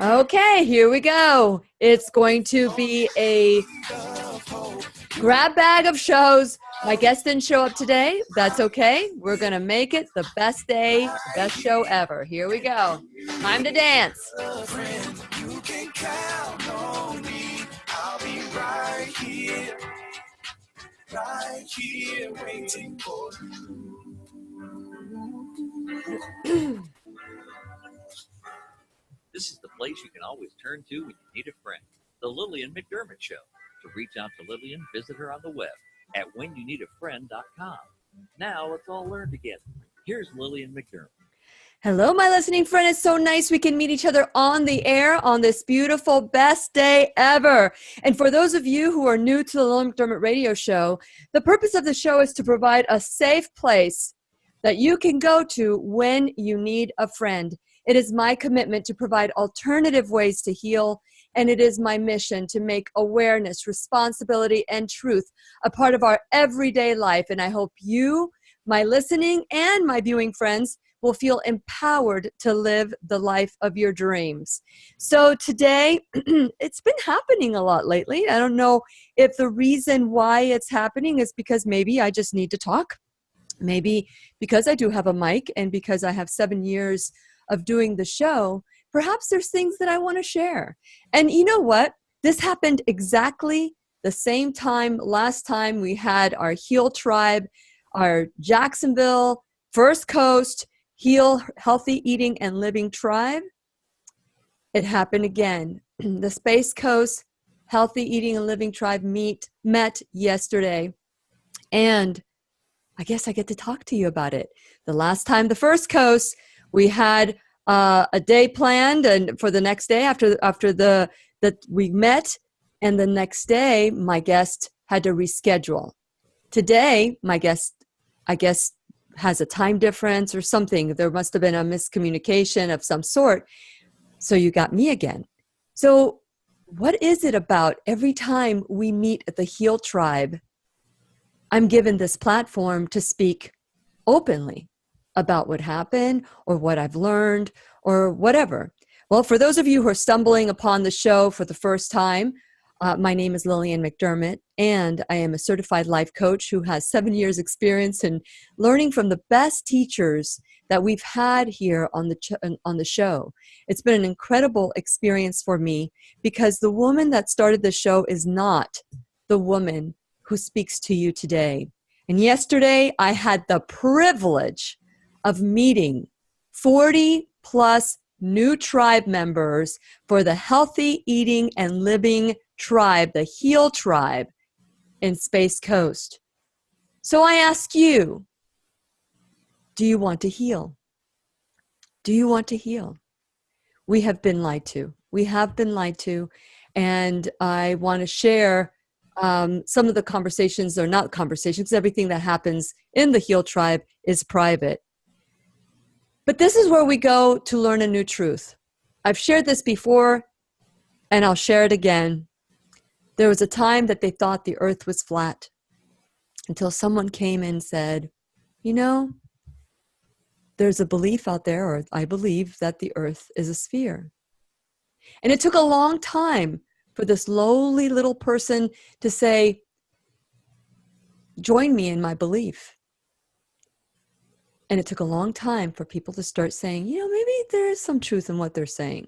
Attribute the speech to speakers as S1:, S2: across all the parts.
S1: Okay, here we go. It's going to be a grab bag of shows. My guest didn't show up today. That's okay. We're going to make it the best day, best show ever. Here we go. Time to dance. You can count on me. I'll be right here waiting for you.
S2: This is the place you can always turn to when you need a friend. The Lillian McDermott Show. To reach out to Lillian, visit her on the web at whenyouneedafriend.com. Now let's all learn together. Here's Lillian McDermott.
S1: Hello, my listening friend. It's so nice we can meet each other on the air on this beautiful best day ever. And for those of you who are new to the Lillian McDermott radio show, the purpose of the show is to provide a safe place that you can go to when you need a friend. It is my commitment to provide alternative ways to heal, and it is my mission to make awareness, responsibility, and truth a part of our everyday life. And I hope you, my listening and my viewing friends, will feel empowered to live the life of your dreams. So today, it's been happening a lot lately. I don't know if the reason why it's happening is because maybe I just need to talk. Maybe because I do have a mic and because I have 7 years of doing the show, perhaps there's things that I want to share. And you know what? This happened exactly the same time last time we had our Heal Tribe, our Jacksonville, First Coast, Heal Healthy Eating and Living Tribe. It happened again. The Space Coast Healthy Eating and Living Tribe met yesterday. And I guess I get to talk to you about it. The last time, the First Coast, we had a day planned, and for the next day after that we met, and the next day my guest had to reschedule. Today, my guest, I guess, has a time difference or something. There must have been a miscommunication of some sort. So you got me again. So what is it about every time we meet at the Heal Tribe, I'm given this platform to speak openly about what happened or what I've learned or whatever. Well, for those of you who are stumbling upon the show for the first time, my name is Lillian McDermott, and I am a certified life coach who has 7 years experience in learning from the best teachers that we've had here on the show. It's been an incredible experience for me because the woman that started the show is not the woman who speaks to you today. And yesterday, I had the privilege of meeting 40 plus new tribe members for the Healthy Eating and Living Tribe, the Heal Tribe in Space Coast. So I ask you, do you want to heal? Do you want to heal? We have been lied to. We have been lied to. And I want to share some of the conversations, or not conversations, everything that happens in the Heal Tribe is private. But this is where we go to learn a new truth. I've shared this before, and I'll share it again. There was a time that they thought the earth was flat until someone came and said, you know, there's a belief out there, or I believe that the earth is a sphere. And it took a long time for this lowly little person to say, join me in my belief. And it took a long time for people to start saying, you know, maybe there is some truth in what they're saying.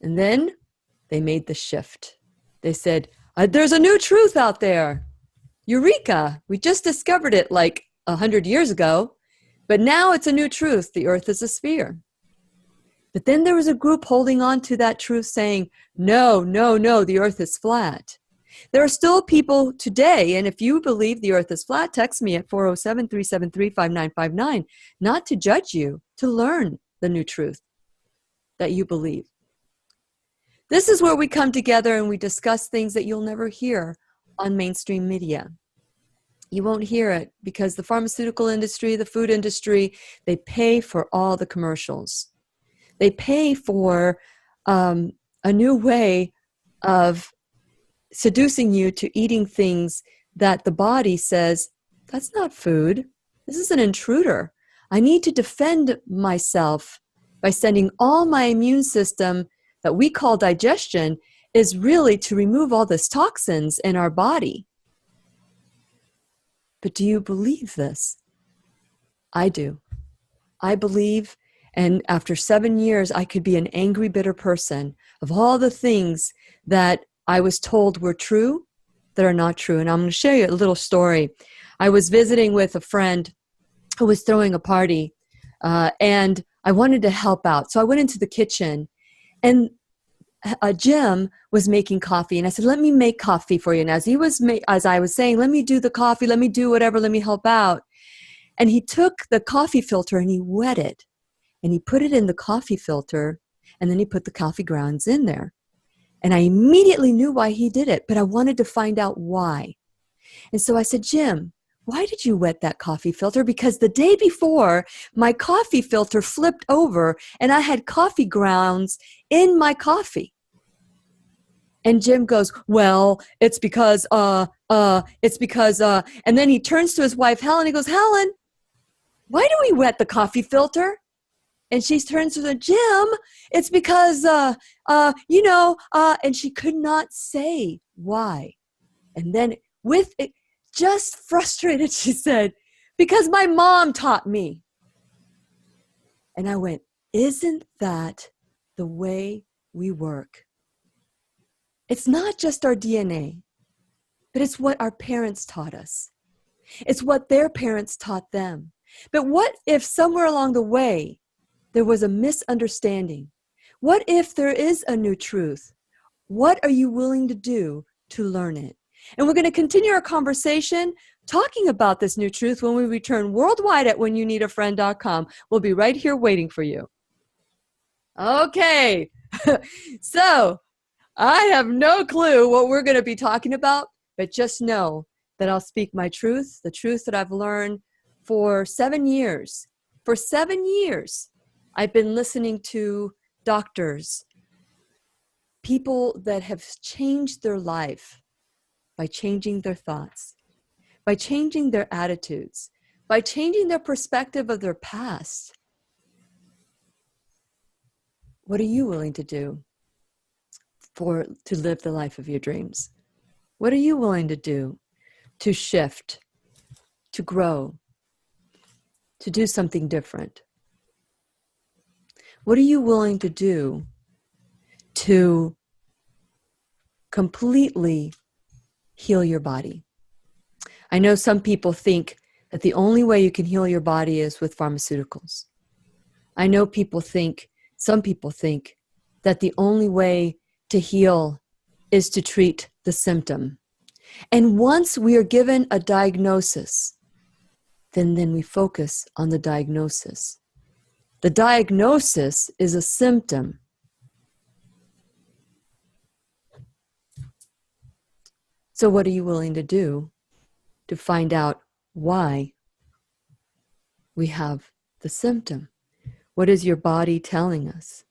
S1: And then they made the shift. They said, there's a new truth out there. Eureka! We just discovered it like 100 years ago, but now it's a new truth. The earth is a sphere. But then there was a group holding on to that truth saying, no, the earth is flat. There are still people today, and if you believe the earth is flat, text me at 407-373-5959, not to judge you, to learn the new truth that you believe. This is where we come together and we discuss things that you'll never hear on mainstream media. You won't hear it because the pharmaceutical industry, the food industry, they pay for all the commercials. They pay for a new way of seducing you to eating things that the body says, that's not food. This is an intruder. I need to defend myself by sending all my immune system that we call digestion is really to remove all these toxins in our body. But do you believe this? I do. I believe, and after 7 years, I could be an angry, bitter person of all the things that I was told were true that are not true. And I'm going to share you a little story. I was visiting with a friend who was throwing a party, and I wanted to help out. So I went into the kitchen, and Jim was making coffee, and I said, "Let me make coffee for you." And as I was saying, "Let me do the coffee, let me do whatever, let me help out." And he took the coffee filter and he wet it, and he put it in the coffee filter, and then he put the coffee grounds in there. And I immediately knew why he did it, but I wanted to find out why. And so I said, "Jim, why did you wet that coffee filter?" Because the day before, my coffee filter flipped over and I had coffee grounds in my coffee. And Jim goes, "Well, it's because, and then he turns to his wife, Helen, he goes, "Helen, why do we wet the coffee filter?" And she turns to him, "Jim, it's because, and she could not say why. And then with it, just frustrated, she said, "Because my mom taught me." And I went, isn't that the way we work? It's not just our DNA, but it's what our parents taught us. It's what their parents taught them. But what if somewhere along the way, there was a misunderstanding? What if there is a new truth? What are you willing to do to learn it? And we're going to continue our conversation talking about this new truth when we return worldwide at whenyounneedafriend.com. We'll be right here waiting for you. Okay, so I have no clue what we're going to be talking about, but just know that I'll speak my truth, the truth that I've learned for 7 years. For 7 years, I've been listening to doctors, people that have changed their life by changing their thoughts, by changing their attitudes, by changing their perspective of their past. What are you willing to do to live the life of your dreams? What are you willing to do to shift, to grow, to do something different? What are you willing to do to completely heal your body? I know some people think that the only way you can heal your body is with pharmaceuticals. I know some people think that the only way to heal is to treat the symptom. And once we are given a diagnosis, then we focus on the diagnosis. The diagnosis is a symptom. So what are you willing to do to find out why we have the symptom? What is your body telling us?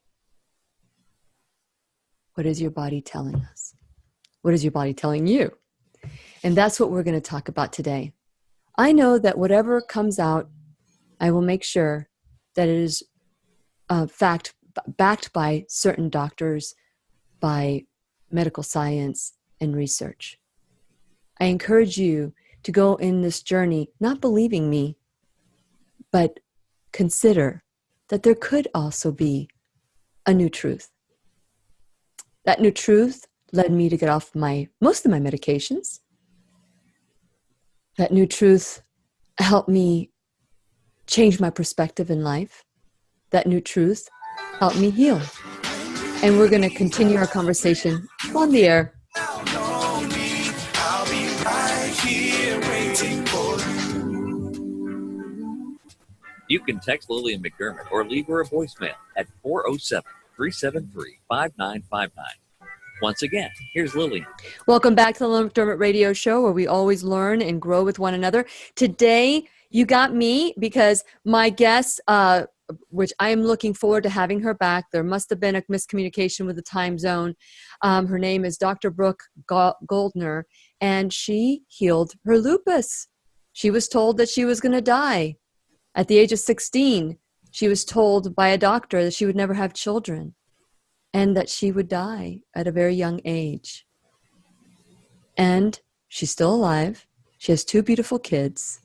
S1: What is your body telling us? What is your body telling you? And that's what we're going to talk about today. I know that whatever comes out, I will make sure that it is backed by certain doctors, by medical science and research. I encourage you to go in this journey, not believing me, but consider that there could also be a new truth. That new truth led me to get off most of my medications. That new truth helped me change my perspective in life. That new truth helped me heal. And we're going to continue our conversation on the air.
S2: You can text Lillian McDermott or leave her a voicemail at 407-373-5959. Once again, here's Lillian.
S1: Welcome back to the Lillian McDermott Radio Show, where we always learn and grow with one another. Today, you got me because my guest, which I am looking forward to having her back. There must have been a miscommunication with the time zone. Her name is Dr. Brooke Goldner, and she healed her lupus. She was told that she was going to die. At the age of 16, She was told by a doctor that she would never have children and that she would die at a very young age. And she's still alive. She has 2 beautiful kids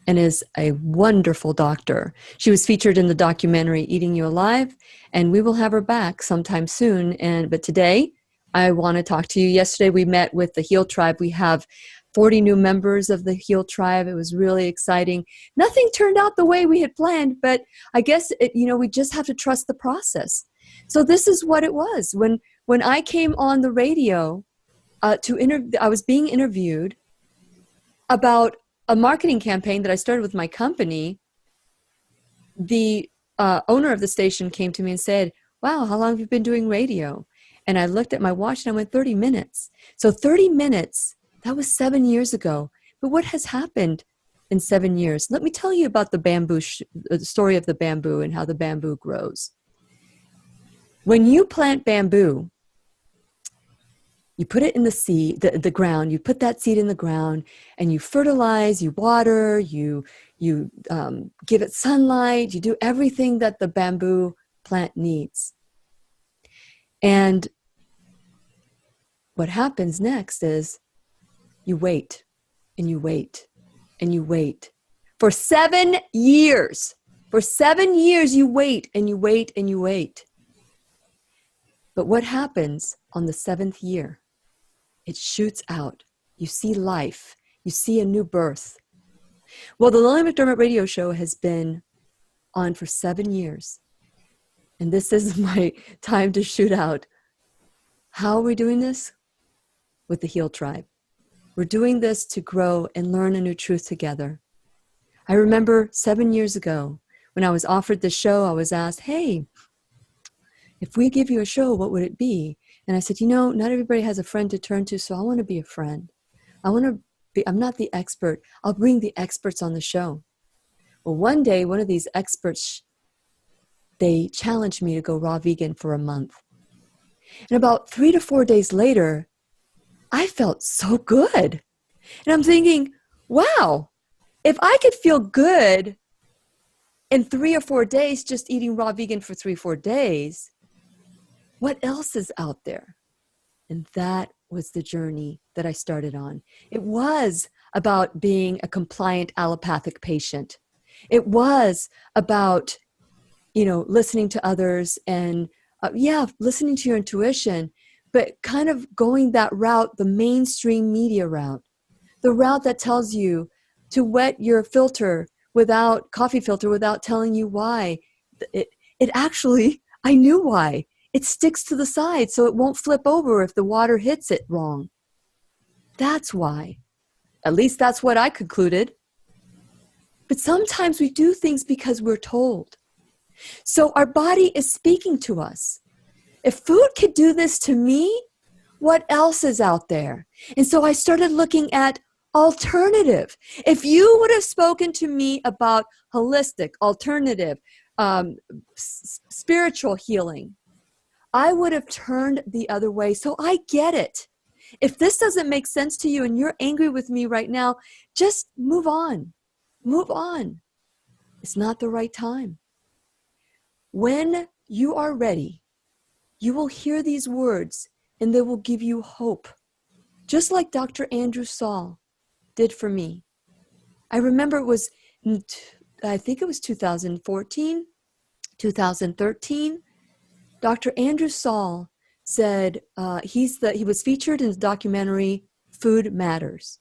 S1: and is a wonderful doctor. She was featured in the documentary Eating You Alive, and we will have her back sometime soon. But today, I want to talk to you. Yesterday, we met with the Heal Tribe. We have 40 new members of the Heal Tribe. It was really exciting. Nothing turned out the way we had planned, but I guess we just have to trust the process. So this is what it was. When I came on the radio I was being interviewed about a marketing campaign that I started with my company. The owner of the station came to me and said, "Wow, how long have you been doing radio?" And I looked at my watch and I went, 30 minutes. So 30 minutes, that was 7 years ago. But what has happened in 7 years? Let me tell you about the bamboo, the story of the bamboo and how the bamboo grows. When you plant bamboo, you put it in the ground, you put that seed in the ground and you fertilize, you water, you give it sunlight, you do everything that the bamboo plant needs. And what happens next is you wait and you wait and you wait. For 7 years, you wait and you wait and you wait. But what happens on the 7th year? It shoots out. You see life. You see a new birth. Well, the Lillian McDermott radio show has been on for 7 years. And this is my time to shoot out. How are we doing this? With the Heal Tribe. We're doing this to grow and learn a new truth together. I remember 7 years ago when I was offered the show, I was asked, "Hey, if we give you a show, what would it be?" And I said, not everybody has a friend to turn to, so I want to be a friend. I'm not the expert. I'll bring the experts on the show. Well, one day, one of these experts, they challenged me to go raw vegan for a month. And about 3 to 4 days later, I felt so good. And I'm thinking, wow, if I could feel good in 3 or 4 days, just eating raw vegan for 3 or 4 days, what else is out there? And that was the journey that I started on. It was about being a compliant allopathic patient. It was about, listening to others and, listening to your intuition, but kind of going that route, the mainstream media route, the route that tells you to wet your coffee filter without telling you why. It actually, I knew why. It sticks to the side so it won't flip over if the water hits it wrong. That's why. At least that's what I concluded. But sometimes we do things because we're told. So our body is speaking to us. If food could do this to me, what else is out there? And so I started looking at alternative. If you would have spoken to me about holistic, alternative, spiritual healing, I would have turned the other way. So I get it. If this doesn't make sense to you and you're angry with me right now, just move on. Move on. It's not the right time. When you are ready, you will hear these words and they will give you hope. Just like Dr. Andrew Saul did for me. I remember I think it was 2014, 2013. Dr. Andrew Saul said he was featured in the documentary Food Matters.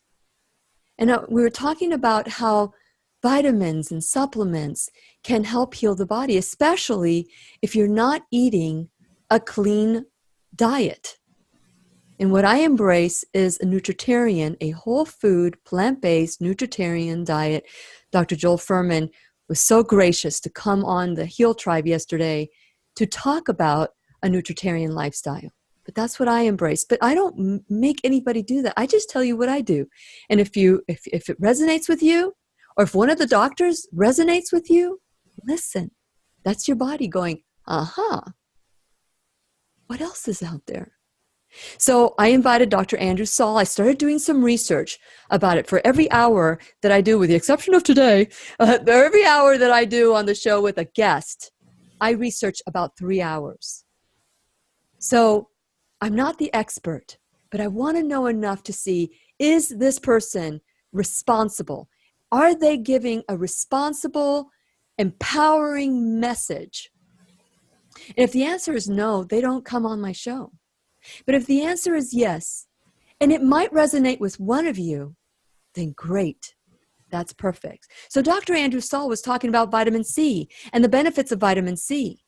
S1: And we were talking about how vitamins and supplements can help heal the body, especially if you're not eating a clean diet. And what I embrace is a nutritarian, a whole food, plant-based nutritarian diet. Dr. Joel Fuhrman was so gracious to come on the Heal Tribe yesterday to talk about a nutritarian lifestyle. But that's what I embrace. But I don't make anybody do that. I just tell you what I do. And if it resonates with you, or if one of the doctors resonates with you, listen. That's your body going, aha. What else is out there? So I invited Dr. Andrew Saul. I started doing some research about it. For every hour that I do, with the exception of today, every hour that I do on the show with a guest, I research about 3 hours. So I'm not the expert, but I want to know enough to see, is this person responsible? Are they giving a responsible, empowering message? And if the answer is no, they don't come on my show. But if the answer is yes, and it might resonate with one of you, then great. That's perfect. So Dr. Andrew Saul was talking about vitamin C and the benefits of vitamin C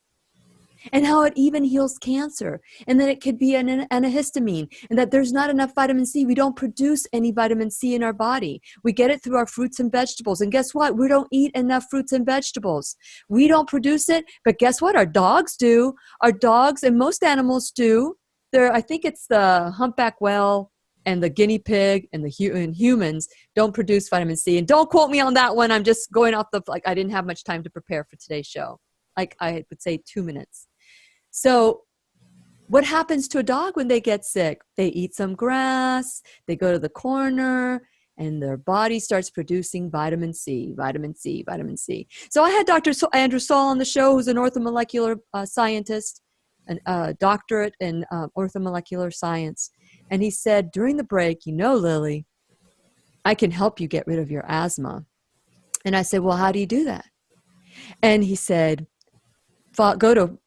S1: and how it even heals cancer, and that it could be an antihistamine, and that there's not enough vitamin C. We don't produce any vitamin C in our body. We get it through our fruits and vegetables. And guess what? We don't eat enough fruits and vegetables. We don't produce it, but guess what? Our dogs do. Our dogs and most animals do. I think it's the humpback whale and the guinea pig and humans don't produce vitamin C. And don't quote me on that one. I'm just going off I didn't have much time to prepare for today's show. Like I would say 2 minutes. So what happens to a dog when they get sick? They eat some grass, they go to the corner, and their body starts producing vitamin C, vitamin C, vitamin C. So I had Dr. Andrew Saul on the show, who's an orthomolecular scientist, a doctorate in orthomolecular science. And he said during the break, Lily, I can help you get rid of your asthma. And I said, well, how do you do that? And he said, go to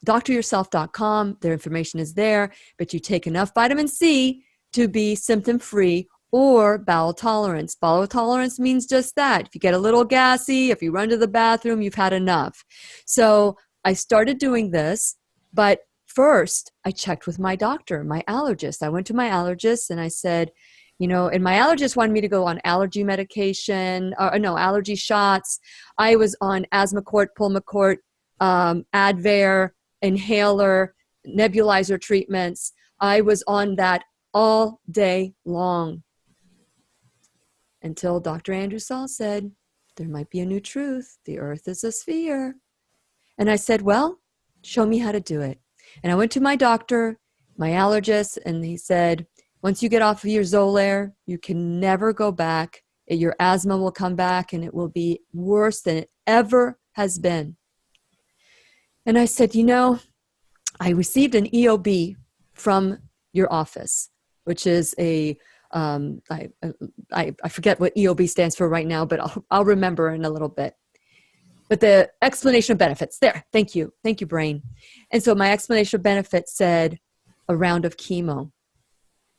S1: dryourself.com. Their information is there, but you take enough vitamin C to be symptom-free, or bowel tolerance. Bowel tolerance means just that. If you get a little gassy, if you run to the bathroom, you've had enough. So I started doing this, but first I checked with my doctor, my allergist. I went to my allergist and I said, and my allergist wanted me to go on allergy medication, allergy shots. I was on Asmacort, Pulmicort, Advair, inhaler, nebulizer treatments. I was on that all day long until Dr. Andrew Saul said, there might be a new truth. The earth is a sphere. And I said, well, show me how to do it. And I went to my doctor, my allergist, and he said, once you get off of your Xolair, you can never go back. Your asthma will come back and it will be worse than it ever has been. And I said, I received an EOB from your office, which is I forget what EOB stands for right now, but I'll remember in a little bit. But the explanation of benefits, there, thank you, brain. And so my explanation of benefits said a round of chemo.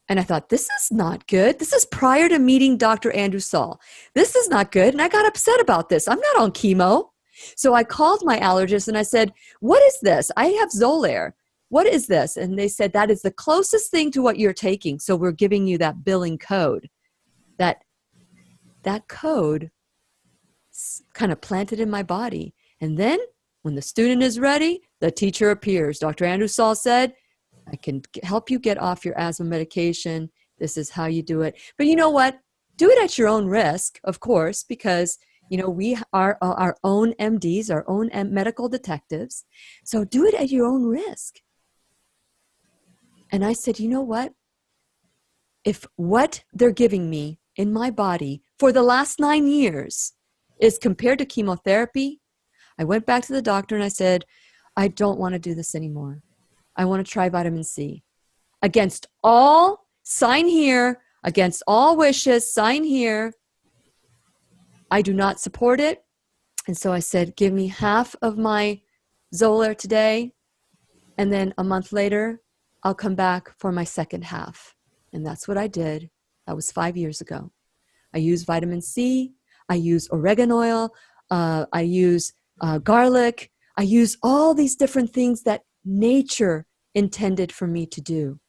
S1: And I thought, this is not good. This is prior to meeting Dr. Andrew Saul. This is not good. And I got upset about this. I'm not on chemo. So I called my allergist and I said, what is this? I have Xolair. What is this? And they said, that is the closest thing to what you're taking. So we're giving you that billing code. That code kind of planted in my body. And then when the student is ready, the teacher appears. Dr. Andrew Saul said, I can help you get off your asthma medication. This is how you do it. But you know what? Do it at your own risk, of course, because we are our own MDs, our own medical detectives. So do it at your own risk. And I said, you know what? If what they're giving me in my body for the last 9 years is compared to chemotherapy, I went back to the doctor and I said, I don't want to do this anymore. I want to try vitamin C. Against all, sign here. Against all wishes, sign here. I do not support it. And so I said, give me half of my Xolair today. And then a month later, I'll come back for my second half. And that's what I did. That was 5 years ago. I use vitamin C. I use oregano oil. I use garlic. I use all these different things that nature intended for me to do.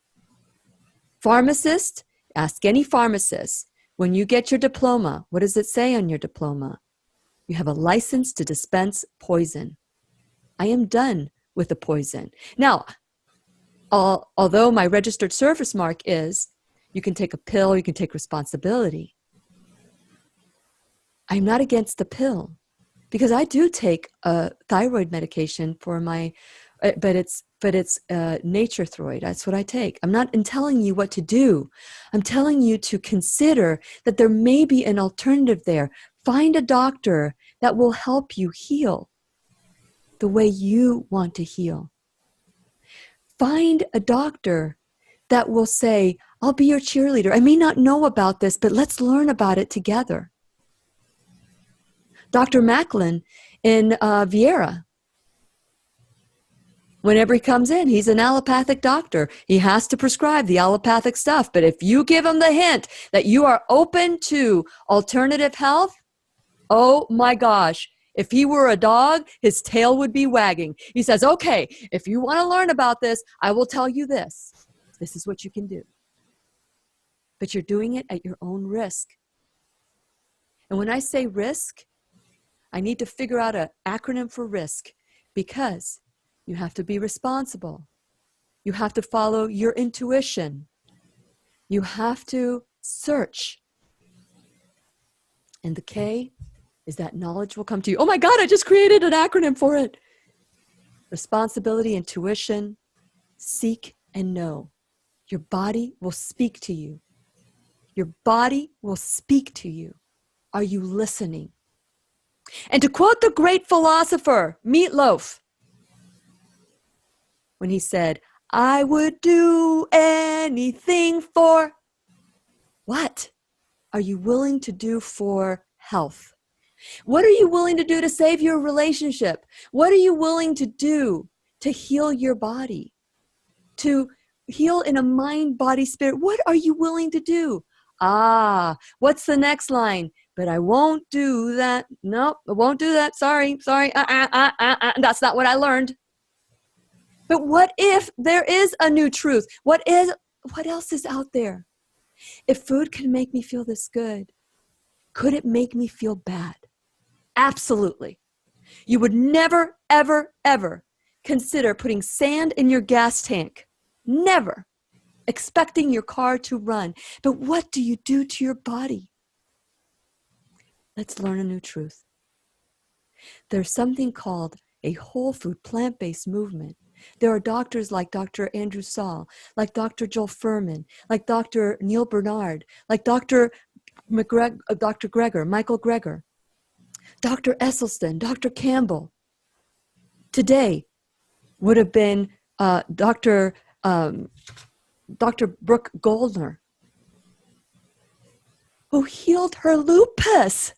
S1: Pharmacist, ask any pharmacist. When you get your diploma, what does it say on your diploma? You have a license to dispense poison. I am done with the poison. Now, although my registered service mark is, you can take a pill, you can take responsibility. I'm not against the pill because I do take a thyroid medication for my But it's nature throid. That's what I take. I'm not telling you what to do. I'm telling you to consider that there may be an alternative there. Find a doctor that will help you heal the way you want to heal. Find a doctor that will say, I'll be your cheerleader. I may not know about this, but let's learn about it together. Dr. Macklin in Vieira, whenever he comes in, he's an allopathic doctor. He has to prescribe the allopathic stuff. But if you give him the hint that you are open to alternative health, oh my gosh, if he were a dog, his tail would be wagging. He says, okay, if you want to learn about this, I will tell you this. This is what you can do. But you're doing it at your own risk. And when I say risk, I need to figure out an acronym for risk, because you have to be responsible. You have to follow your intuition. You have to search. And the K is that knowledge will come to you. Oh my God, I just created an acronym for it. Responsibility, intuition, seek and know. Your body will speak to you. Your body will speak to you. Are you listening? And to quote the great philosopher, Meatloaf, when he said, I would do anything for, what are you willing to do for health? What are you willing to do to save your relationship? What are you willing to do to heal your body? To heal in a mind, body, spirit? What are you willing to do? What's the next line? But I won't do that. No, I won't do that. Sorry. That's not what I learned. But what if there is a new truth? What else is out there? If food can make me feel this good, could it make me feel bad? Absolutely. You would never, ever, ever consider putting sand in your gas tank. Never. Expecting your car to run. But what do you do to your body? Let's learn a new truth. There's something called a whole food, plant-based movement. There are doctors like Dr. Andrew Saul, like Dr. Joel Furman, like Dr. Neil Bernard, like Dr. Michael Greger, Dr. Esselstyn, Dr. Campbell. Today would have been Dr. Brooke Goldner, who healed her lupus.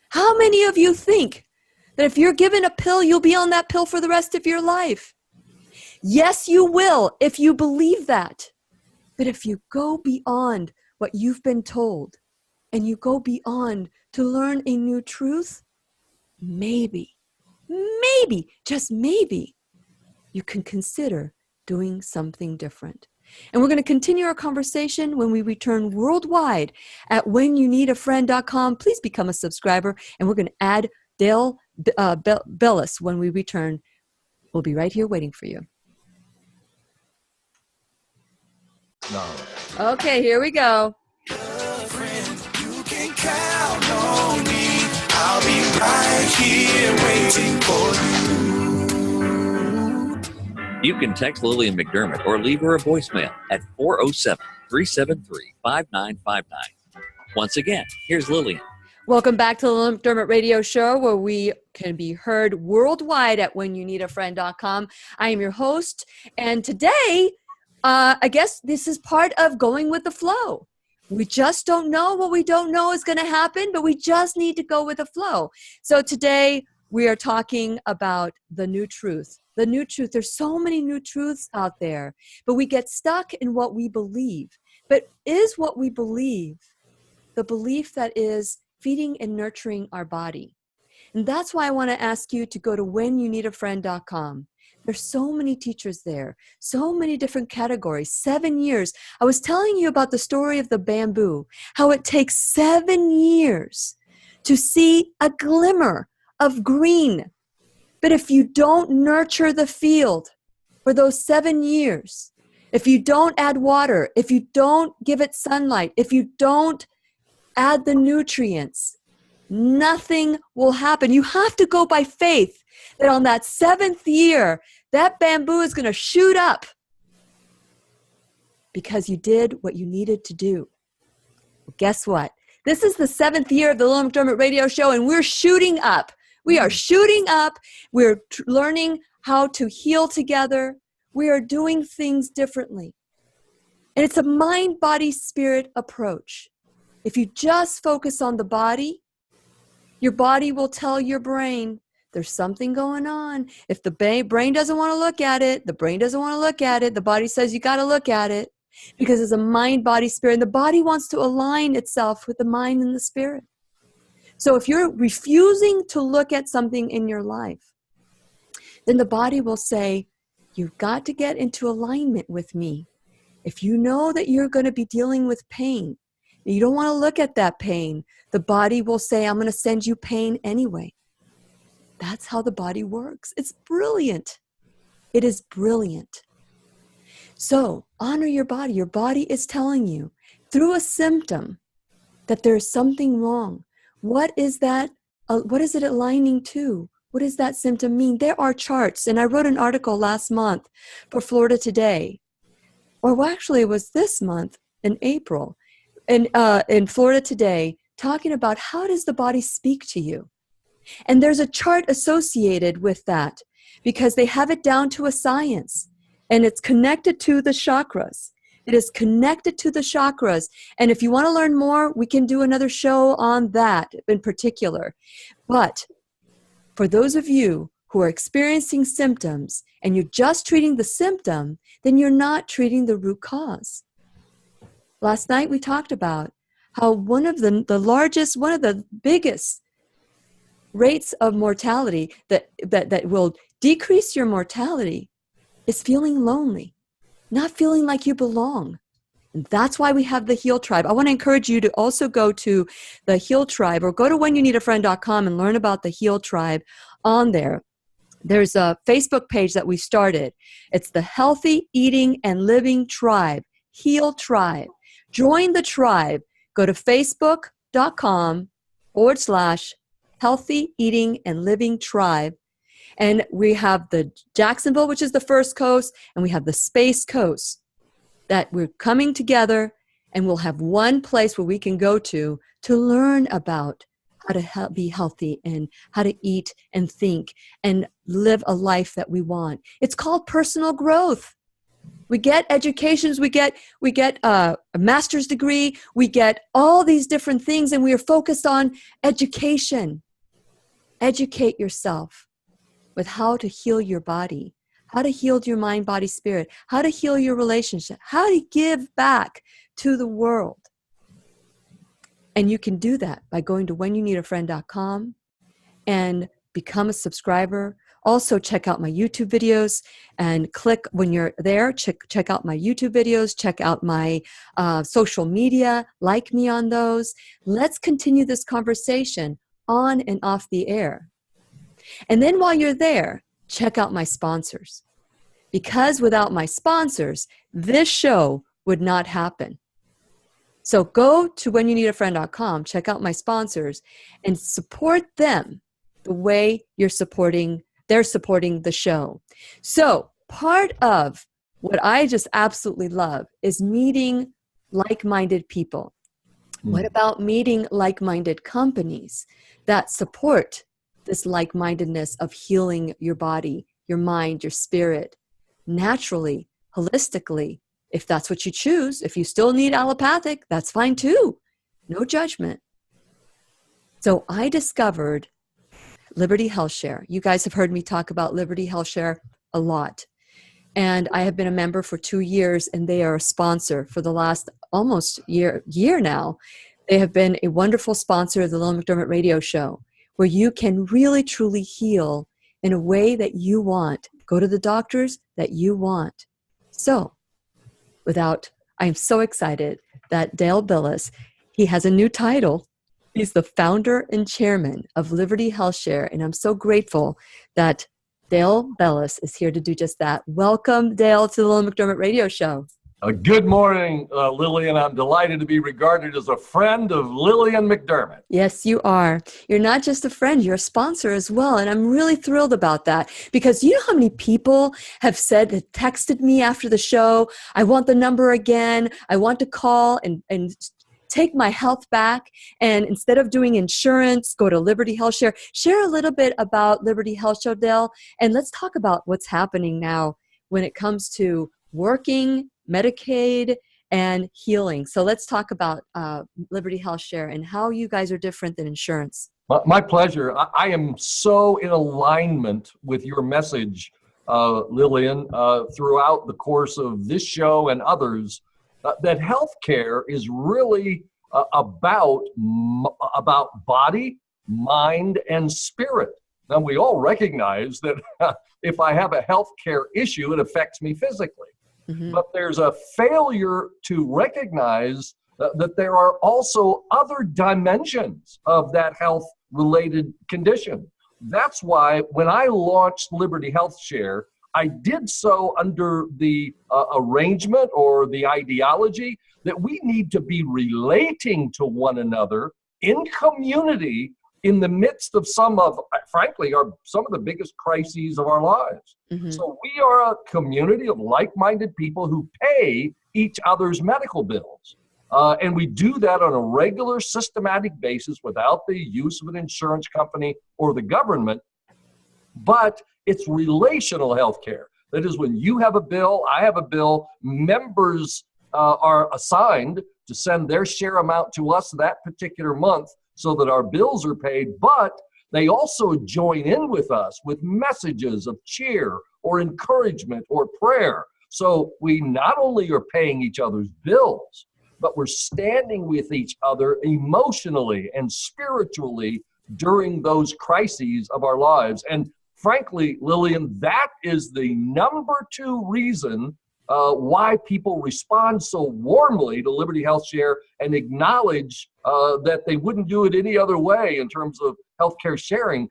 S1: How many of you think that if you're given a pill, you'll be on that pill for the rest of your life? Yes, you will, if you believe that. But if you go beyond what you've been told, and you go beyond to learn a new truth, maybe, just maybe, you can consider doing something different. And we're going to continue our conversation when we return worldwide at whenyouneedafriend.com. Please become a subscriber, and we're going to add Dale Bellis when we return. We'll be right here waiting for you. No. Okay, here we go. Friend, you can count on me. I'll be right here waiting for you.
S2: You can text Lillian McDermott or leave her a voicemail at 407-373-5959. Once again, here's Lillian.
S1: Welcome back to the Lillian McDermott Radio Show, where we can be heard worldwide at whenyouneedafriend.com. I am your host, and today, I guess this is part of going with the flow. We just don't know what we don't know is going to happen, but we just need to go with the flow. So today we are talking about the new truth. The new truth. There's so many new truths out there, but we get stuck in what we believe. But is what we believe the belief that is feeding and nurturing our body? And that's why I want to ask you to go to whenyouneedafriend.com. There's so many teachers there, so many different categories, 7 years. I was telling you about the story of the bamboo, how it takes 7 years to see a glimmer of green. But if you don't nurture the field for those 7 years, if you don't add water, if you don't give it sunlight, if you don't add the nutrients, nothing will happen. You have to go by faith that on that 7th year, that bamboo is going to shoot up because you did what you needed to do. Well, guess what? This is the 7th year of the Lillian McDermott Radio Show, and we're shooting up. We are shooting up. We're learning how to heal together. We are doing things differently. And it's a mind, body, spirit approach. If you just focus on the body, your body will tell your brain, there's something going on. If the brain doesn't want to look at it, the brain doesn't want to look at it, the body says you got to look at it because it's a mind, body, spirit. And the body wants to align itself with the mind and the spirit. So if you're refusing to look at something in your life, then the body will say, you've got to get into alignment with me. If you know that you're going to be dealing with pain, you don't want to look at that pain, the body will say, I'm going to send you pain anyway. That's how the body works. It's brilliant. It is brilliant. So honor your body. Your body is telling you through a symptom that there's something wrong. What is that? What is it aligning to? What does that symptom mean? There are charts. And I wrote an article last month for Florida Today. Or actually it was this month in April in Florida Today, talking about how does the body speak to you? And there's a chart associated with that because they have it down to a science and it's connected to the chakras. It is connected to the chakras. And if you want to learn more, we can do another show on that in particular. But for those of you who are experiencing symptoms and you're just treating the symptom, then you're not treating the root cause. Last night we talked about how one of the biggest rates of mortality that will decrease your mortality is feeling lonely, not feeling like you belong. And that's why we have the Heal Tribe. I want to encourage you to also go to the Heal Tribe or go to whenyouneedafriend.com and learn about the Heal Tribe on there. There's a Facebook page that we started. It's the Healthy Eating and Living Tribe, Heal Tribe. Join the tribe. Go to facebook.com/Healthy Eating and Living Tribe. And we have the Jacksonville, which is the first coast, and we have the Space Coast that we're coming together, and we'll have one place where we can go to learn about how to be healthy and how to eat and think and live a life that we want. It's called personal growth. We get educations, we get a master's degree, we get all these different things, and we are focused on education. Educate yourself with how to heal your body, how to heal your mind, body, spirit, how to heal your relationship, how to give back to the world. And you can do that by going to whenyouneedafriend.com and become a subscriber. Also, check out my YouTube videos and click when you're there. Check out my YouTube videos. Check out my social media. Like me on those. Let's continue this conversation on and off the air. And then while you're there, check out my sponsors. Because without my sponsors, this show would not happen. So go to whenyouneedafriend.com, check out my sponsors, and support them the way they're supporting the show. So part of what I just absolutely love is meeting like-minded people. What about meeting like-minded companies that support this like-mindedness of healing your body, your mind, your spirit, naturally, holistically, if that's what you choose. If you still need allopathic, that's fine too. No judgment. So I discovered Liberty Health Share. You guys have heard me talk about Liberty Health Share a lot. And I have been a member for 2 years, and they are a sponsor for the last almost year now. They have been a wonderful sponsor of the Lillian McDermott Radio Show, where you can really, truly heal in a way that you want. Go to the doctors that you want. So, I am so excited that Dale Bellis, he has a new title. He's the founder and chairman of Liberty Health Share, and I'm so grateful that Dale Bellis is here to do just that. Welcome, Dale, to the Lillian McDermott Radio Show.
S3: Good morning, Lillian. I'm delighted to be regarded as a friend of Lillian McDermott.
S1: Yes, you are. You're not just a friend, you're a sponsor as well. And I'm really thrilled about that because you know how many people have said that texted me after the show, I want the number again. I want to call and take my health back. And instead of doing insurance, go to Liberty Health Share. Share a little bit about Liberty Health Share, Dale. And let's talk about what's happening now when it comes to working, Medicaid, and healing. So let's talk about Liberty Health Share and how you guys are different than insurance.
S3: My pleasure. I am so in alignment with your message, Lillian, throughout the course of this show and others, that healthcare is really about body, mind, and spirit. Now, we all recognize that if I have a healthcare issue, it affects me physically. Mm-hmm. But there's a failure to recognize that there are also other dimensions of that health-related condition. That's why when I launched Liberty Health Share, I did so under the arrangement or the ideology that we need to be relating to one another in community in the midst of some of the biggest crises of our lives. Mm-hmm. So we are a community of like-minded people who pay each other's medical bills. And we do that on a regular, systematic basis without the use of an insurance company or the government. But it's relational healthcare. That is, when you have a bill, I have a bill, members are assigned to send their share amount to us that particular month so that our bills are paid, but they also join in with us with messages of cheer or encouragement or prayer. So we not only are paying each other's bills, but we're standing with each other emotionally and spiritually during those crises of our lives. And frankly, Lillian, that is the number 2 reason why people respond so warmly to Liberty Health Share and acknowledge that they wouldn't do it any other way in terms of healthcare sharing,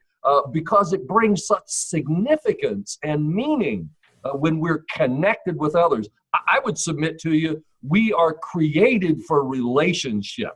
S3: because it brings such significance and meaning when we're connected with others. I would submit to you, we are created for relationship.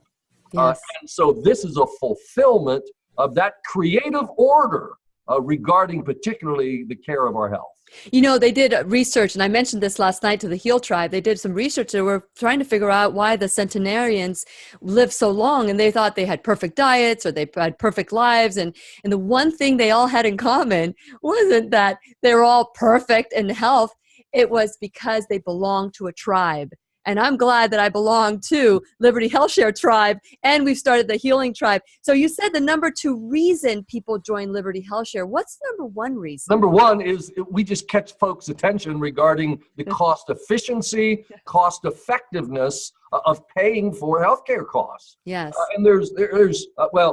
S3: Yes. And so this is a fulfillment of that creative order regarding particularly the care of our health.
S1: You know, they did research, and I mentioned this last night to the Heal Tribe. They did some research. They were trying to figure out why the centenarians lived so long, and they thought they had perfect diets or they had perfect lives. And the one thing they all had in common wasn't that they were all perfect in health. It was because they belonged to a tribe. And I'm glad that I belong to Liberty Health Share Tribe, and we've started the Healing Tribe. So you said the number 2 reason people join Liberty Health Share. What's the number 1 reason?
S3: Number 1 is we just catch folks' attention regarding the cost efficiency, cost effectiveness of paying for healthcare costs.
S1: Yes.
S3: And there's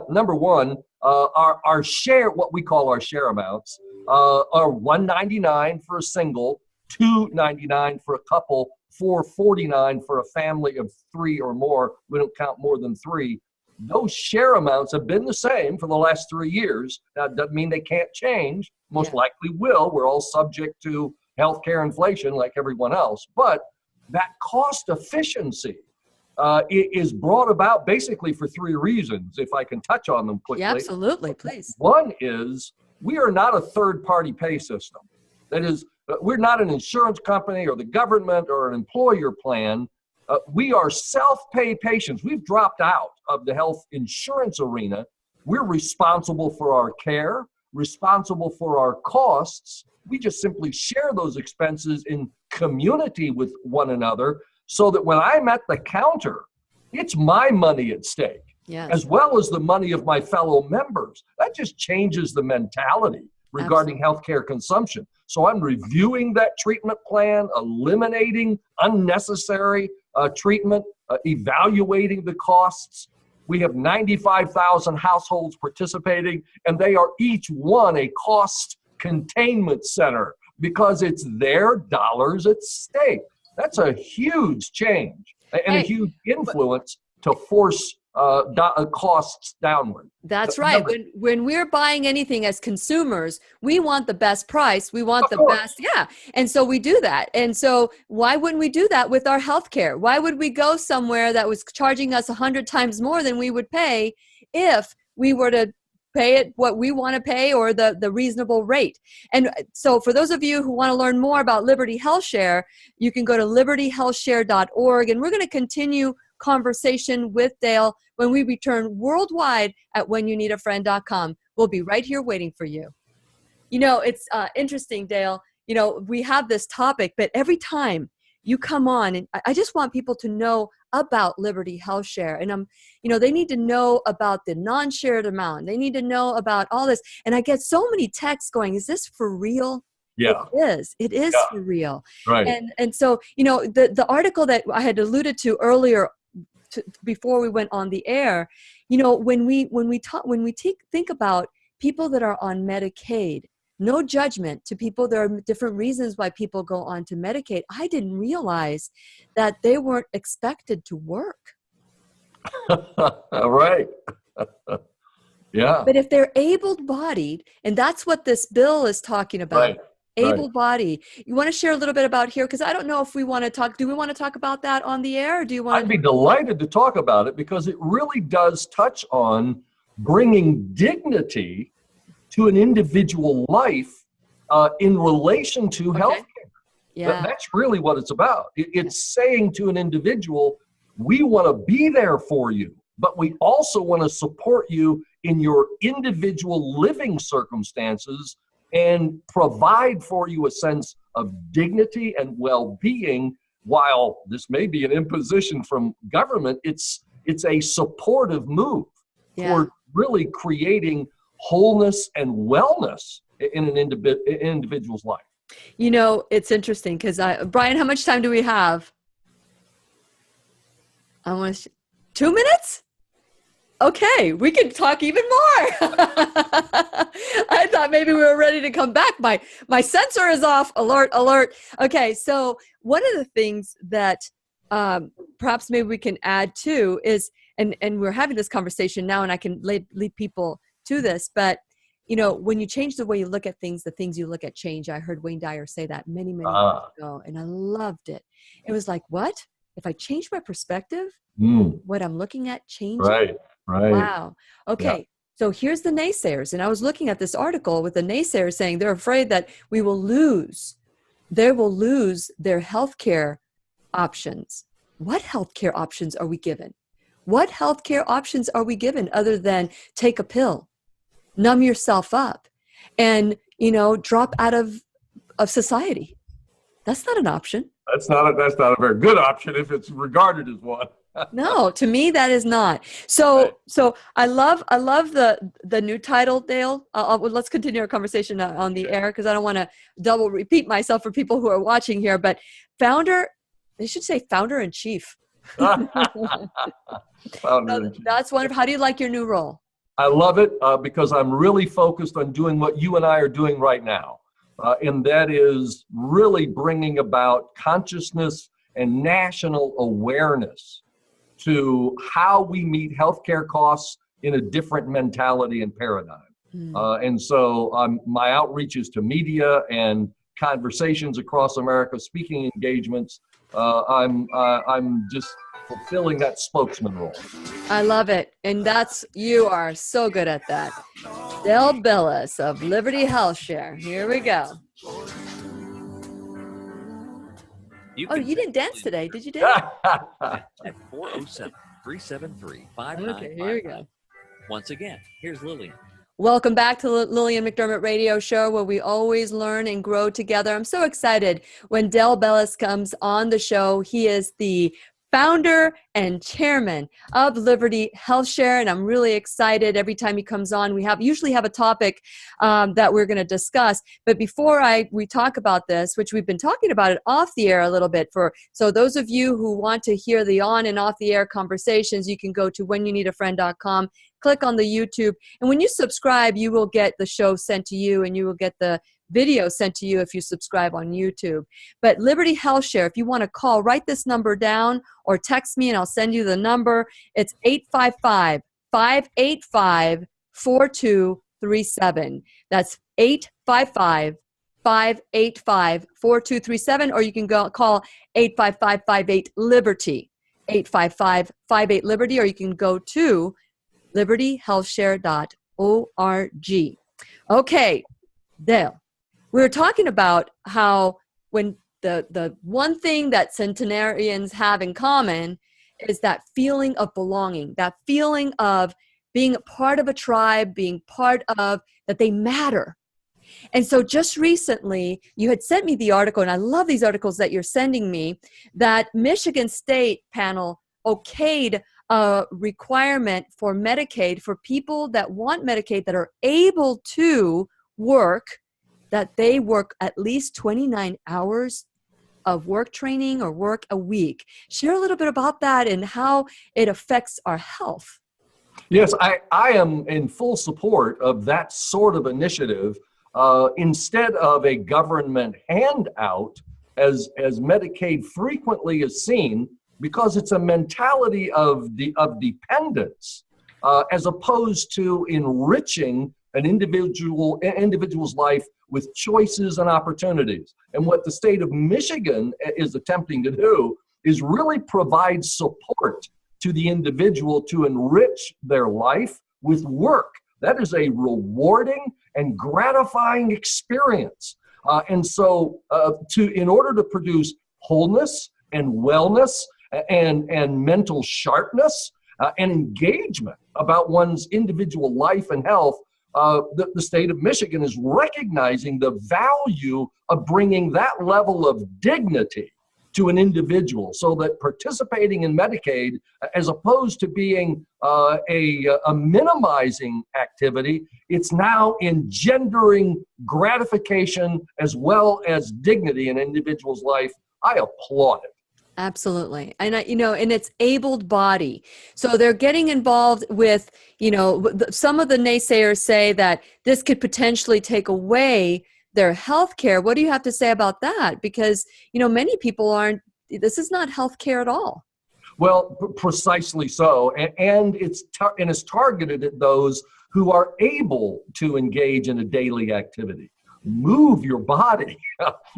S3: number 1, our share, what we call our share amounts, are $199 for a single, $299 for a couple, $449 for a family of 3 or more. We don't count more than 3. Those share amounts have been the same for the last 3 years. Now, it doesn't mean they can't change. Most likely will. We're all subject to healthcare inflation like everyone else. But that cost efficiency is brought about basically for 3 reasons, if I can touch on them quickly.
S1: Yeah, absolutely, please.
S3: One is we are not a third-party pay system. That is, we're not an insurance company or the government or an employer plan. We are self-pay patients. We've dropped out of the health insurance arena. We're responsible for our care, responsible for our costs. We just simply share those expenses in community with one another so that when I'm at the counter, it's my money at stake, as well as the money of my fellow members. That just changes the mentality regarding healthcare consumption. So I'm reviewing that treatment plan, eliminating unnecessary treatment, evaluating the costs. We have 95,000 households participating, and they are each one a cost containment center because it's their dollars at stake. That's a huge change and a huge influence to force costs downward.
S1: That's right. When we're buying anything as consumers, we want the best price. We want the best. Yeah. And so we do that. And so why wouldn't we do that with our healthcare? Why would we go somewhere that was charging us 100 times more than we would pay if we were to pay it what we want to pay or the reasonable rate? And so for those of you who want to learn more about Liberty Health Share, you can go to libertyhealthshare.org. And we're going to continue conversation with Dale when we return worldwide at whenyouneedafriend.com. We'll be right here waiting for you. You know, it's interesting, Dale. You know, we have this topic, but every time you come on, and I just want people to know about Liberty Health Share. And they need to know about the non-shared amount. They need to know about all this. And I get so many texts going, is this for real?
S3: Yeah.
S1: It is for real.
S3: Right.
S1: And so, the article that I had alluded to earlier before we went on the air, when we think about people that are on Medicaid, no judgment to people. There are different reasons why people go on to Medicaid. I didn't realize that they weren't expected to work.
S3: Right. Yeah.
S1: But if they're able-bodied, and that's what this bill is talking about,
S3: right.
S1: able-bodied. You want to share a little bit about here? Because I don't know if we want to talk. Do we want to talk about that on the air? Or do you want?
S3: I'd be delighted to talk about it because it really does touch on bringing dignity to an individual life in relation to healthcare.
S1: Yeah.
S3: That's really what it's about. It's saying to an individual, we want to be there for you, but we also want to support you in your individual living circumstances and provide for you a sense of dignity and well-being. While this may be an imposition from government, it's a supportive move toward really creating wholeness and wellness in an individual's life.
S1: It's interesting because Brian, how much time do we have? I want 2 minutes? Okay, we can talk even more. I thought maybe we were ready to come back. My sensor is off. Alert. Okay, so one of the things that perhaps maybe we can add to is, and we're having this conversation now, and I can lead people to this, but when you change the way you look at things, the things you look at change. I heard Wayne Dyer say that many years ago, and I loved it. It was like, what? If I change my perspective, what I'm looking at changes?
S3: Right.
S1: Wow. Okay. Yeah. So here's the naysayers. And I was looking at this article with the naysayers saying they're afraid that they will lose their healthcare options. What healthcare options are we given? What healthcare options are we given other than take a pill, numb yourself up, and, drop out of society? That's not an option.
S3: That's not a very good option if it's regarded as one.
S1: No, to me that is not. So I love the new title, Dale. Let's continue our conversation on the air because I don't want to double repeat myself for people who are watching here. But they should say founder in chief. That's wonderful. How do you like your new role?
S3: I love it because I'm really focused on doing what you and I are doing right now, and that is really bringing about consciousness and national awareness to how we meet healthcare costs in a different mentality and paradigm. And so my outreach is to media and conversations across America, speaking engagements. I'm just fulfilling that spokesman role.
S1: I love it. And you are so good at that. Dale Bellis of Liberty Health Share. Here we go. You didn't dance today, did you, Dave?
S2: At 407-373-5959.
S1: Okay, here we go.
S2: Once again, here's Lillian.
S1: Welcome back to the Lillian McDermott Radio Show, where we always learn and grow together. I'm so excited when Dale Bellis comes on the show. He is the founder and chairman of Liberty Health Share, and I'm really excited every time he comes on. We usually have a topic that we're going to discuss, but before we talk about this, which we've been talking about it off the air a little bit, so those of you who want to hear the on and off the air conversations, you can go to whenyouneedafriend.com, click on the YouTube, and when you subscribe, you will get the show sent to you, and you will get the video sent to you if you subscribe on YouTube. But Liberty Health Share, if you want to call, write this number down or text me and I'll send you the number. It's 855-585-4237. That's 855-585-4237, or you can call 855-58-LIBERTY, 855-58-LIBERTY, or you can go to libertyhealthshare.org. Okay, Dale, we were talking about how when the one thing that centenarians have in common is that feeling of belonging, that feeling of being a part of a tribe, being part of that they matter. And so just recently, you had sent me the article, and I love these articles that you're sending me, that Michigan State panel okayed a requirement for Medicaid for people that want Medicaid that are able to work, that they work at least 29 hours of work training or work a week. Share a little bit about that and how it affects our health.
S3: Yes, I am in full support of that sort of initiative. Instead of a government handout, as Medicaid frequently is seen, because it's a mentality of dependence, as opposed to enriching an individual's life with choices and opportunities. And what the state of Michigan is attempting to do is really provide support to the individual to enrich their life with work. That is a rewarding and gratifying experience. And so in order to produce wholeness and wellness and mental sharpness and engagement about one's individual life and health, the state of Michigan is recognizing the value of bringing that level of dignity to an individual, so that participating in Medicaid, as opposed to being a minimizing activity, it's now engendering gratification as well as dignity in an individual's life. I applaud it.
S1: Absolutely. And, and it's abled body. So they're getting involved with, some of the naysayers say that this could potentially take away their health care. What do you have to say about that? Because, many people this is not health care at all.
S3: Well, precisely so. And it's targeted at those who are able to engage in a daily activity. Move your body,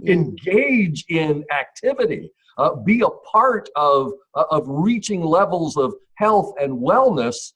S3: engage in activity, be a part of reaching levels of health and wellness.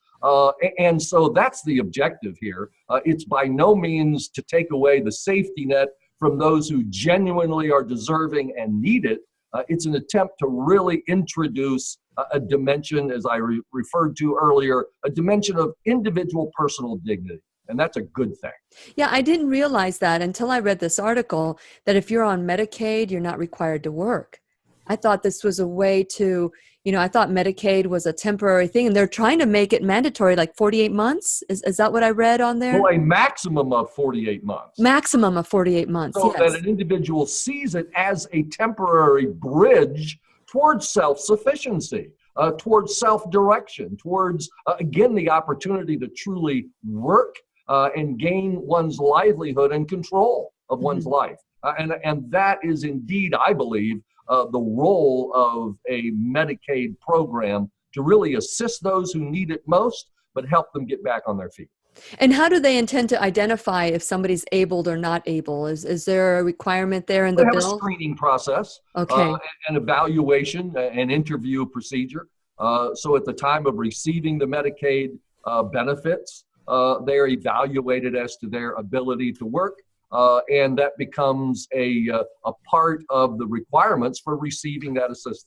S3: And so that's the objective here. It's by no means to take away the safety net from those who genuinely are deserving and need it. It's an attempt to really introduce a dimension, as I referred to earlier, a dimension of individual personal dignity. And that's a good thing.
S1: Yeah, I didn't realize that until I read this article, that if you're on Medicaid, you're not required to work. I thought this was a way to, I thought Medicaid was a temporary thing, and they're trying to make it mandatory, like 48 months. Is that what I read on there?
S3: Well, a maximum of 48 months.
S1: Maximum of 48 months,
S3: so
S1: yes.
S3: that an individual sees it as a temporary bridge towards self-sufficiency, towards self-direction, towards, again, the opportunity to truly work and gain one's livelihood and control of one's life. And that is indeed, I believe, the role of a Medicaid program, to really assist those who need it most, but help them get back on their feet.
S1: And how do they intend to identify if somebody's abled or not able? Is there a requirement there in the bill?
S3: They have a screening process,
S1: okay,
S3: an evaluation, an interview procedure. So at the time of receiving the Medicaid benefits, they're evaluated as to their ability to work. And that becomes a part of the requirements for receiving that assistance.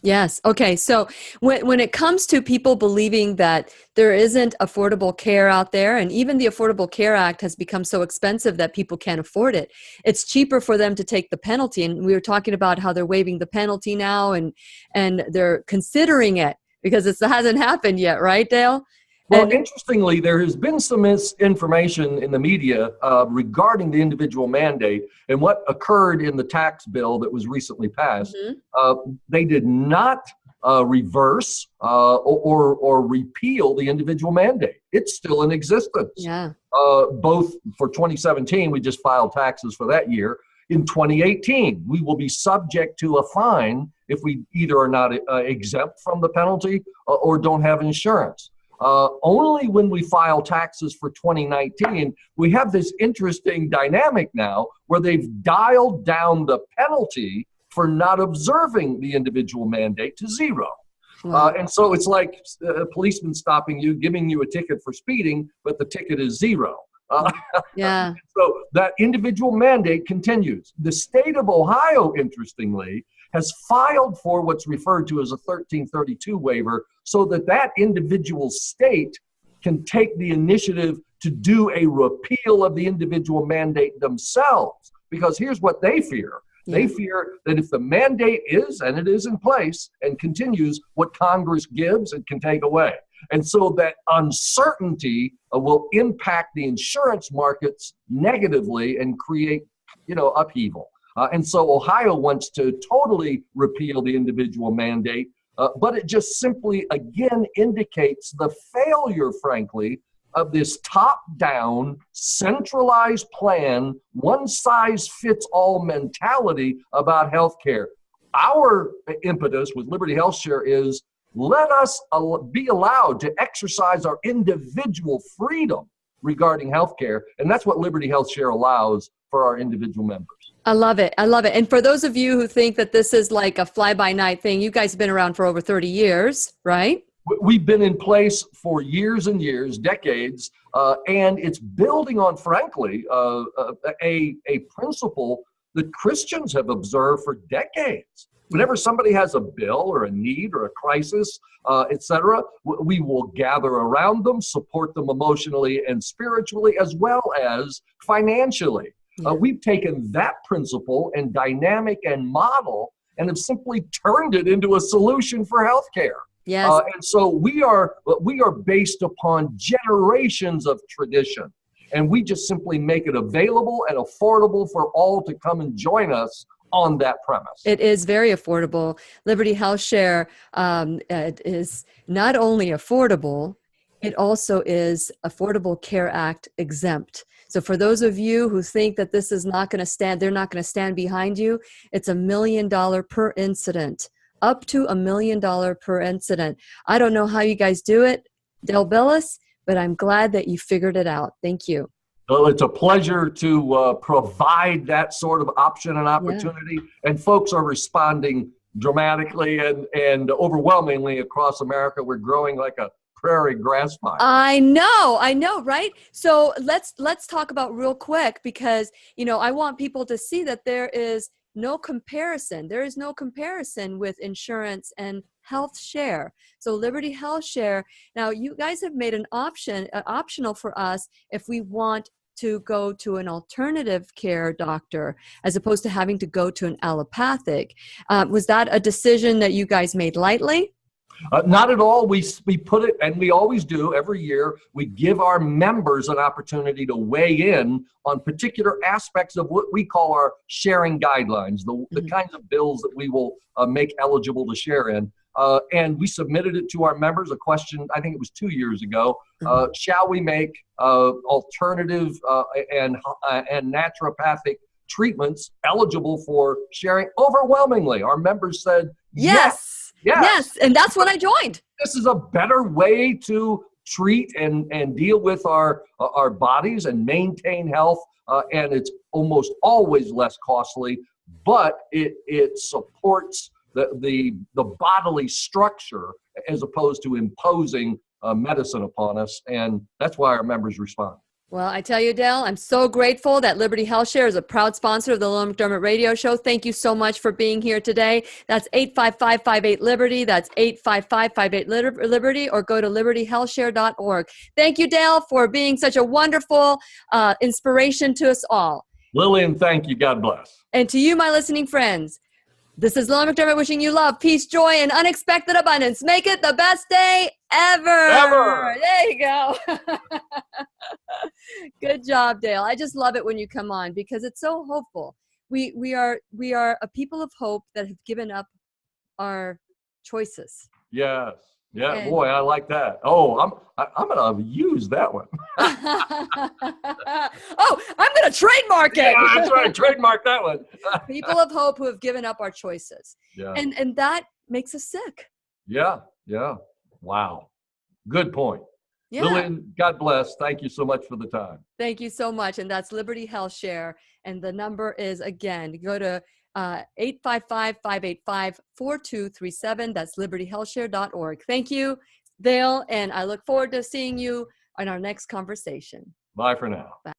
S1: Yes. Okay. So when it comes to people believing that there isn't affordable care out there, and even the Affordable Care Act has become so expensive that people can't afford it, it's cheaper for them to take the penalty. And we were talking about how they're waiving the penalty now, and they're considering it because it hasn't happened yet, right, Dale?
S3: Well, interestingly, there has been some misinformation in the media regarding the individual mandate and what occurred in the tax bill that was recently passed. They did not reverse or repeal the individual mandate. It's still in existence.
S1: Yeah.
S3: both for 2017, we just filed taxes for that year. In 2018, we will be subject to a fine if we either are not exempt from the penalty or don't have insurance. Only when we file taxes for 2019, we have this interesting dynamic now where they've dialed down the penalty for not observing the individual mandate to zero.
S1: Wow.
S3: And so it's like a policeman stopping you, giving you a ticket for speeding, but the ticket is zero.
S1: Yeah.
S3: So that individual mandate continues. The state of Ohio, interestingly, has filed for what's referred to as a 1332 waiver so that that individual state can take the initiative to do a repeal of the individual mandate themselves. Because here's what they fear.
S1: Yeah.
S3: They fear that if the mandate is, and it is in place, and continues, what Congress gives, it can take away. And so that uncertainty will impact the insurance markets negatively and create, upheaval. And so Ohio wants to totally repeal the individual mandate, but it just simply, again, indicates the failure, frankly, of this top-down, centralized plan, one-size-fits-all mentality about healthcare. Our impetus with Liberty Health Share is let us be allowed to exercise our individual freedom regarding healthcare, and that's what Liberty Health Share allows for our individual members.
S1: I love it. I love it. And for those of you who think that this is like a fly-by-night thing, you guys have been around for over 30 years, right?
S3: We've been in place for years and years, decades, and it's building on, frankly, a principle that Christians have observed for decades. Whenever somebody has a bill or a need or a crisis, etc., we will gather around them, support them emotionally and spiritually, as well as financially. We've taken that principle and dynamic and model and have simply turned it into a solution for healthcare.
S1: Yes.
S3: And so we are based upon generations of tradition, and we just simply make it available and affordable for all to come and join us on that premise.
S1: It is very affordable. Liberty Health Share is not only affordable, it also is Affordable Care Act exempt. So for those of you who think that this is not going to stand, they're not going to stand behind you, it's $1 million per incident. Up to $1 million per incident. I don't know how you guys do it, Del Bellis, but I'm glad that you figured it out. Thank you.
S3: Well, it's a pleasure to provide that sort of option and opportunity. Yeah. And folks are responding dramatically and overwhelmingly across America. We're growing like a prairie grass fire.
S1: I know, right? So let's talk about real quick, because, I want people to see that there is no comparison. There is no comparison with insurance and health share. So Liberty Health Share, now you guys have made an optional for us if we want to go to an alternative care doctor as opposed to having to go to an allopathic. Was that a decision that you guys made lightly?
S3: Not at all. We put it, and we always do every year, we give our members an opportunity to weigh in on particular aspects of what we call our sharing guidelines, the kinds of bills that we will make eligible to share in. And we submitted it to our members, a question, I think it was 2 years ago. Shall we make alternative and naturopathic treatments eligible for sharing? Overwhelmingly, our members said yes.
S1: Yes, and that's when I joined.
S3: This is a better way to treat and deal with our bodies and maintain health, and it's almost always less costly, but it supports the bodily structure as opposed to imposing medicine upon us, and that's why our members respond.
S1: Well, I tell you, Dale, I'm so grateful that Liberty Health Share is a proud sponsor of the Lillian McDermott Radio Show. Thank you so much for being here today. That's 855-58-LIBERTY. That's 855-58-LIBERTY, or go to libertyhealthshare.org. Thank you, Dale, for being such a wonderful inspiration to us all.
S3: Lillian, thank you. God bless.
S1: And to you, my listening friends, this is Lillian McDermott wishing you love, peace, joy, and unexpected abundance. Make it the best day ever. There you go. Good job, Dale. I just love it when you come on because it's so hopeful. We are a people of hope that have given up our choices.
S3: Yes. Yeah, boy, I like that. Oh, I'm gonna use that one.
S1: Oh, I'm going to trademark it.
S3: Yeah, that's right. Trademark that one.
S1: People of hope who have given up our choices.
S3: Yeah.
S1: And that makes us sick.
S3: Yeah. Yeah. Wow. Good point.
S1: Yeah.
S3: Lillian, God bless. Thank you so much for the time.
S1: Thank you so much. And that's Liberty Health Share. And the number is, again, go to 855-585-4237. That's libertyhealthshare.org. Thank you, Dale. And I look forward to seeing you on our next conversation.
S3: Bye for now.
S1: Bye.